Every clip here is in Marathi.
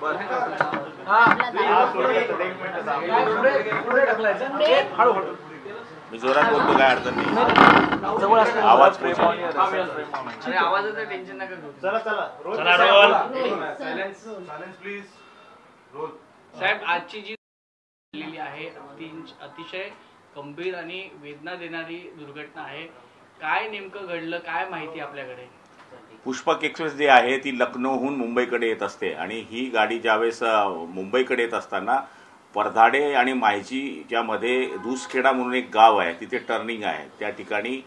मी जोरात बोलतो, काय अडचण नाही. आवाज आवाजाचं टेन्शन नका घेऊ. चला रोल. Silence please. रोल. साहेब, आजची जी झालेली आहे अतिशय गंभीर आणि वेदना देणारी दुर्घटना आहे. काय नेमकं घडलं, काय माहिती आपल्याकडे? पुष्पक एक्सप्रेस जी आहे ती लखनौहून मुंबईकडे येत असते आणि ही गाडी ज्यावेळेस मुंबईकडे येत असताना परधाडे आणि माहिजीच्यामध्ये दूसखेडा म्हणून एक गाव आहे, तिथे टर्निंग आहे. त्या ठिकाणी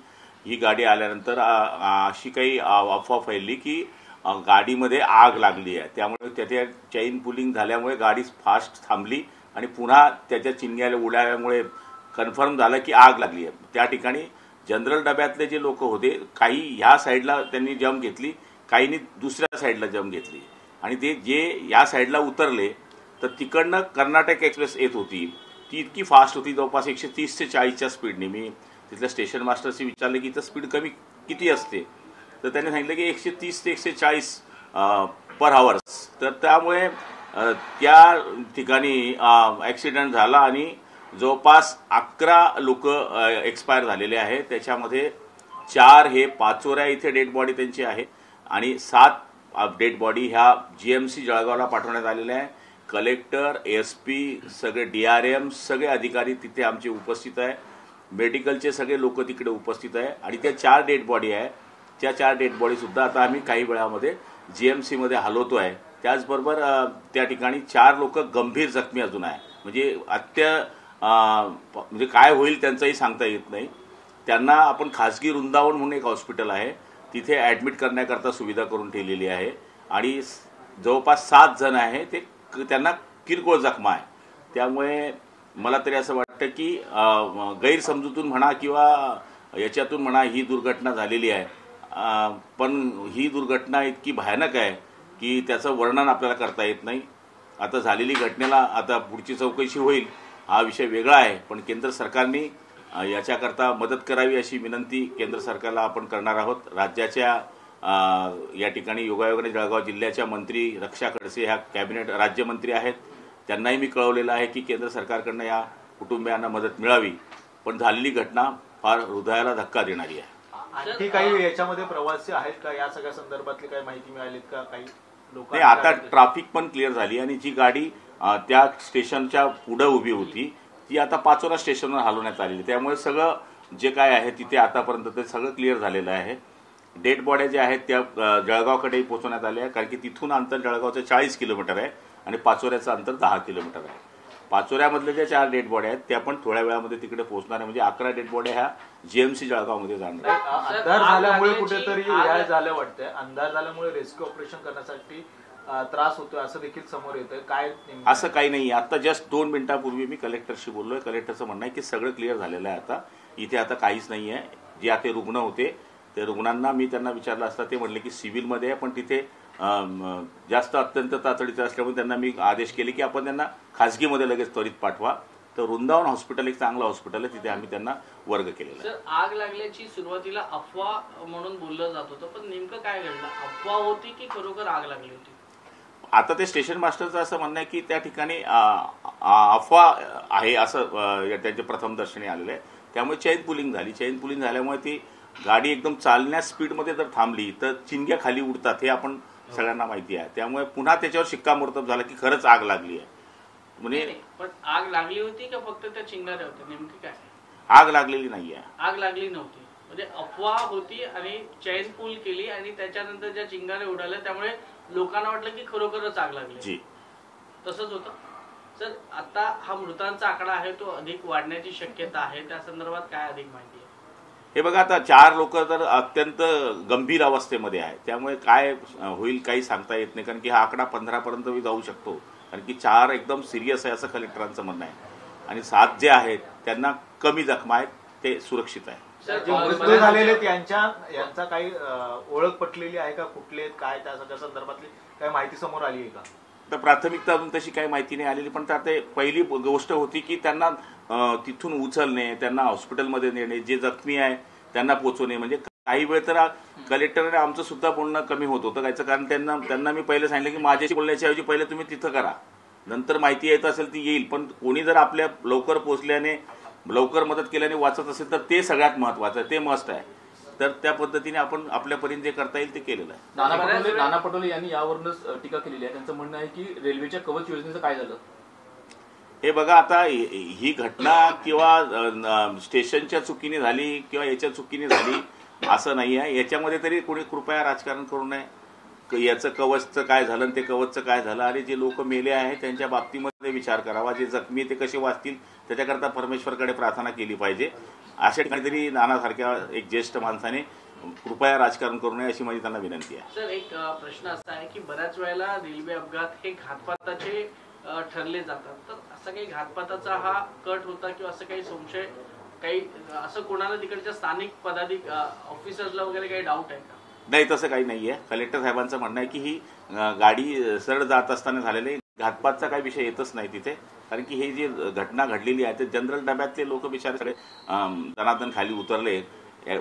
ही गाडी आल्यानंतर अशी काही अफवा फैलली की गाडीमध्ये आग लागली आहे. त्यामुळे त्याच्या चैन पुलिंग झाल्यामुळे गाडी फास्ट थांबली आणि पुन्हा त्याच्या चिंग्याला उडाल्यामुळे कन्फर्म झालं की आग लागली आहे. त्या ठिकाणी जनरल डब्यातले जे लोक होते, काही ह्या साईडला त्यांनी जंप घेतली, काहींनी दुसऱ्या साईडला जंप घेतली आणि ते जे या साईडला उतरले तर तिकडनं कर्नाटक एक्सप्रेस येत होती. ती इतकी फास्ट होती, जवळपास 130 ते 40च्या स्पीडने. मी तिथल्या स्टेशन मास्टरशी विचारलं की इथं स्पीड कमी किती असते, तर त्यांनी सांगितलं की 130 ते 140 पर आवर्स. तर त्यामुळे त्या ठिकाणी ॲक्सिडेंट झाला आणि जवळपास 11 लोक एक्सपायर झालेले आहेत. त्याच्यामध्ये 4 हे पाचोऱ्या इथे डेड बॉडी त्यांची आहे आणि 7 डेड बॉडी ह्या GMC जळगावला पाठवण्यात आलेल्या आहे. कलेक्टर, ASP, सगळे DRM, सगळे अधिकारी तिथे आमचे उपस्थित आहे. मेडिकलचे सगळे लोक तिकडे उपस्थित आहे आणि त्या 4 डेड बॉडी आहे, त्या 4 डेड बॉडीसुद्धा आता आम्ही काही वेळामध्ये GMC मध्ये हलवतो आहे. त्याचबरोबर त्या ठिकाणी 4 लोक गंभीर जखमी अजून आहे. म्हणजे म्हणजे काय होईल त्यांचंही सांगता येत नाही. त्यांना आपण खाजगी वृंदावन म्हणून एक हॉस्पिटल आहे, तिथे ॲडमिट करण्याकरता सुविधा करून ठेवलेली आहे आणि जवळपास 7 जण आहे ते त्यांना किरकोळ जखमा आहे. त्यामुळे मला तरी असं वाटतं की गैरसमजूतून म्हणा किंवा याच्यातून म्हणा ही दुर्घटना झालेली आहे. पण ही दुर्घटना इतकी भयानक आहे की त्याचं वर्णन आपल्याला करता येत नाही. आता झालेली घटनेला आता पुढची चौकशी होईल, हा विषय वेगळा आहे. पण केंद्र सरकारने याच्याकरता मदत करावी अशी विनंती केंद्र सरकारला आपण करणार आहोत. राज्याच्या या ठिकाणी योगायोगाने जळगाव जिल्ह्याच्या मंत्री रक्षा खडसे ह्या कॅबिनेट राज्यमंत्री आहेत, त्यांनाही मी कळवलेलं आहे की केंद्र सरकारकडनं या कुटुंबियांना मदत मिळावी. पण झालेली घटना फार हृदयाला धक्का देणारी आहे. आणखी काही याच्यामध्ये प्रवासी आहेत का, या सगळ्या संदर्भातली काही माहिती मिळाली का? काही लोक नाही, आता ट्रॅफिक पण क्लिअर झाली आणि जी गाडी त्या स्टेशनच्या पुढे उभी होती ती आता पाचोरा स्टेशनवर हलवण्यात आलेली. त्यामुळे सगळं जे काय आहे तिथे आतापर्यंत ते सगळं क्लिअर झालेलं आहे. डेड बॉड्या ज्या आहेत त्या जळगावकडेही पोहोचवण्यात आल्या, कारण की तिथून अंतर जळगावचं 40 किलोमीटर आहे आणि पाचोऱ्याचं अंतर 10 किलोमीटर आहे. पाचोऱ्यामधल्या ज्या 4 डेड बॉड्या आहेत त्या पण थोड्या वेळामध्ये तिकडे पोहोचणार आहे. म्हणजे 11 डेड बॉड्या ह्या GMC जळगावमध्ये जाणार आहे. अंधार झाल्यामुळे कुठेतरी हे झालं वाटतंय, अंधार झाल्यामुळे रेस्क्यू ऑपरेशन करण्यासाठी त्रास होतोय असं देखील समोर येतंय. काय असं काही नाही. आता जस्ट 2 मिनिटांपूर्वी मी कलेक्टरशी बोललोय. कलेक्टरचं म्हणणं आहे की सगळं क्लिअर झालेलं आहे. आता इथे आता काहीच नाही आहे. जे आता रुग्ण होते ते रुग्णांना मी त्यांना विचारलं असता ते म्हणले की सिव्हिलमध्ये आहे, पण तिथे जास्त अत्यंत तातडीचं असल्यामुळे त्यांना मी आदेश केले की आपण त्यांना खाजगीमध्ये लगेच त्वरित पाठवा. तर वृंदावन हॉस्पिटल एक चांगलं हॉस्पिटल आहे, तिथे आम्ही त्यांना वर्ग केलेला आहे. सर, आग लागल्याची सुरुवातीला अफवा म्हणून बोललं जात होतं, पण नेमकं काय घडलं? अफवा होती की खरोखर आग लागली होती? आता ते स्टेशन मास्टरचं असं म्हणणं आहे की त्या ठिकाणी अफवा आहे असं त्यांच्या प्रथम दर्शनी आलेलं आहे. त्यामुळे चैन पुलिंग झाली. चैन पुलिंग झाल्यामुळे ती गाडी एकदम चालण्या स्पीडमध्ये जर थांबली तर चिंग्या खाली उडतात, हे आपण सगळ्यांना माहिती आहे. त्यामुळे पुन्हा त्याच्यावर शिक्कामोर्तब झाला की खरंच आग लागली आहे. म्हणजे पण आग लागली होती का फक्त त्या चिंगाऱ्या होत्या, नेमकी काय? आग लागलेली नाही आहे. आग लागली नव्हती, म्हणजे अफवा होती आणि चैन पूल केली आणि त्याच्यानंतर ज्या चिंगाऱ्या उडाल्या त्यामुळे लोकांना वाटलं की खरोखरच आग लागली. जी, तसंच होतं. सर, आता हा मृतांचा आकडा आहे तो अधिक वाढण्याची शक्यता आहे, त्या संदर्भात काय अधिक माहिती आहे? हे बघा, आता 4 लोक तर अत्यंत गंभीर अवस्थेमध्ये आहे. त्यामुळे काय होईल काही सांगता येत नाही, कारण की हा आकडा 15 पर्यंत जाऊ शकतो. कारण की 4 एकदम सिरियस आहे असं कलेक्टरांचं म्हणणं आहे आणि 7 जे आहेत त्यांना कमी जखमा आहेत, ते सुरक्षित आहे. मृत्यू झालेले यांचा काही ओळख पटलेली आहे का, कुठले काय, त्या सगळ्या संदर्भातली काही माहिती समोर आली आहे का? तर प्राथमिकता अजून तशी काही माहिती नाही आलेली. पण त्यात पहिली गोष्ट होती की त्यांना तिथून उचलणे, त्यांना हॉस्पिटलमध्ये नेणे, जे जखमी आहे त्यांना पोचवणे, म्हणजे काही वेळ तर कलेक्टरने आमचं सुद्धा बोलणं कमी होत होतं याचं कारण त्यांना मी पहिले सांगितलं की माझ्याशी बोलण्याच्या ऐवजी पहिले तुम्ही तिथं करा, नंतर माहिती येत असेल ती येईल, पण कोणी जर आपल्या लवकर पोहोचल्याने लवकर मदत केल्याने वाचत असेल तर ते सगळ्यात महत्वाचं आहे, ते मस्ट आहे. तर त्या पद्धतीने आपण आपल्यापर्यंत जे करता येईल ते केलेलं आहे. नाना पटोले यांनी यावरूनच टीका केलेली आहे. त्यांचं म्हणणं आहे की रेल्वेच्या कवच योजनेचं काय झालं. हे बघा, आता ही घटना किंवा स्टेशनच्या चुकीने झाली किंवा याच्या चुकीने झाली असं नाही आहे. याच्यामध्ये तरी कोणी कृपया राजकारण करू नये. याचं कवचचं काय झालं आणि ते कवचचं काय झालं, आणि जे लोक मेले आहेत त्यांच्या बाबतीमध्ये विचार करावा. जे जखमी ते कसे वाचतील त्याच्याकरता परमेश्वरकडे प्रार्थना केली पाहिजे. अशा ठिकाणी तरी नानासारख्या एक ज्येष्ठ माणसाने कृपया राजकारण करू नये अशी माझी त्यांना विनंती आहे. सर, एक प्रश्न असा आहे की बऱ्याच वेळेला रेल्वे अपघात हे घातपाताचे ठरले जातात, तर असं काही घातपाताचा हा कट होता किंवा असं काही संशय, काही असं कोणाला तिकडच्या स्थानिक ऑफिसर्सला वगैरे काही डाऊट आहे का? नाही, तसं काही नाही आहे. कलेक्टर साहेबांचं म्हणणं आहे की ही गाडी सरळ जात असताना झालेली घातपातचा काही विषय येतच नाही तिथे, कारण की ही जी घटना घडलेली आहे ते जनरल डब्यातले लोक बिचारे सगळे दनादन खाली उतरले.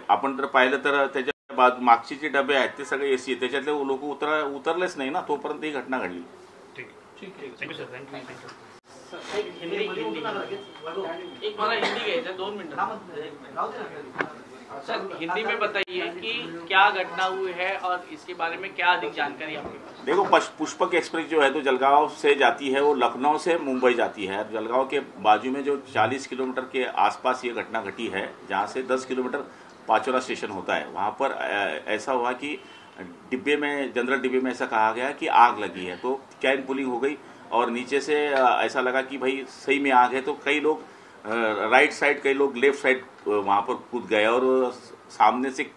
आपण जर पाहिलं तर त्याच्या मागचे जे डबे आहेत ते सगळे एसी, त्याच्यातले लोक उतरलेच नाही ना तोपर्यंत ही घटना घडली. Thank you sir. थँक्यू. एक मला हिंदी घ्यायचं 2 मिनट. सर, हिंदी में बताइए कि क्या घटना हुई है और इसके बारे में क्या अधिक जानकारी आपके पास? देखो, पुष्पक एक्सप्रेस जो है तो जलगांव से जाती है, वो लखनऊ से मुंबई जाती है. जलगांव के बाजू में जो 40 किलोमीटर के आसपास ये घटना घटी है, जहाँ से 10 किलोमीटर पाचोरा स्टेशन होता है. वहाँ पर ऐसा हुआ कि डिब्बे में, जनरल डिब्बे में ऐसा कहा गया कि आग लगी है, तो कैन पुलिंग हो गई और नीचे से ऐसा लगा कि भाई सही में आग है, तो कई लोग राइट साइड, कई लोग लेफ्ट साइड वहाँ पर कूद गए और सामने से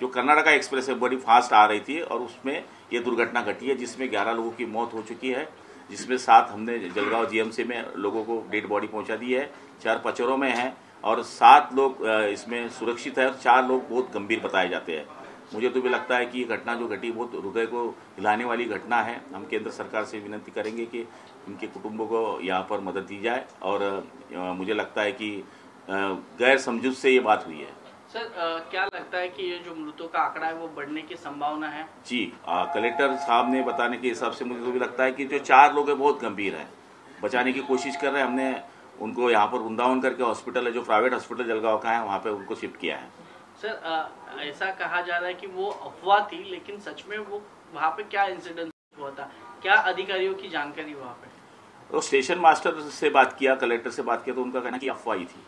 जो कर्नाटका एक्सप्रेस है बड़ी फास्ट आ रही थी और उसमें ये दुर्घटना घटी है, जिसमें 11 लोगों की मौत हो चुकी है, जिसमें 7 हमने जलगांव जीएमसी में लोगों को डेड बॉडी पहुंचा दी है, 4 पचोरों में हैं और 7 लोग इसमें सुरक्षित है और 4 लोग बहुत गंभीर बताए जाते हैं. मुझे तो भी लगता है कि ये घटना जो घटी बहुत हृदय को हिलाने वाली घटना है. हम केंद्र सरकार से विनती करेंगे कि इनके कुटुंबों को यहाँ पर मदद दी जाए और मुझे लगता है कि गैर समझूत से ये बात हुई है. सर, क्या लगता है कि ये जो मृतों का आंकड़ा है वो बढ़ने की संभावना है? जी, कलेक्टर साहब ने बताने के हिसाब से मुझे तो भी लगता है कि जो 4 लोग हैं बहुत गंभीर हैं, बचाने की कोशिश कर रहे हैं. हमने उनको यहाँ पर वृंदावन करके हॉस्पिटल है, जो प्राइवेट हॉस्पिटल जलगांव का है, वहाँ पे उनको शिफ्ट किया है. सर, ऐसा कहा जा रहा है कि वो अफवाह थी, लेकिन सच में वो वहाँ पे क्या इंसिडेंट हुआ था, क्या अधिकारियों की जानकारी वहाँ पे? तो स्टेशन मास्टर से बात किया, कलेक्टर से बात किया, तो उनका कहना कि अफवाह ही थी.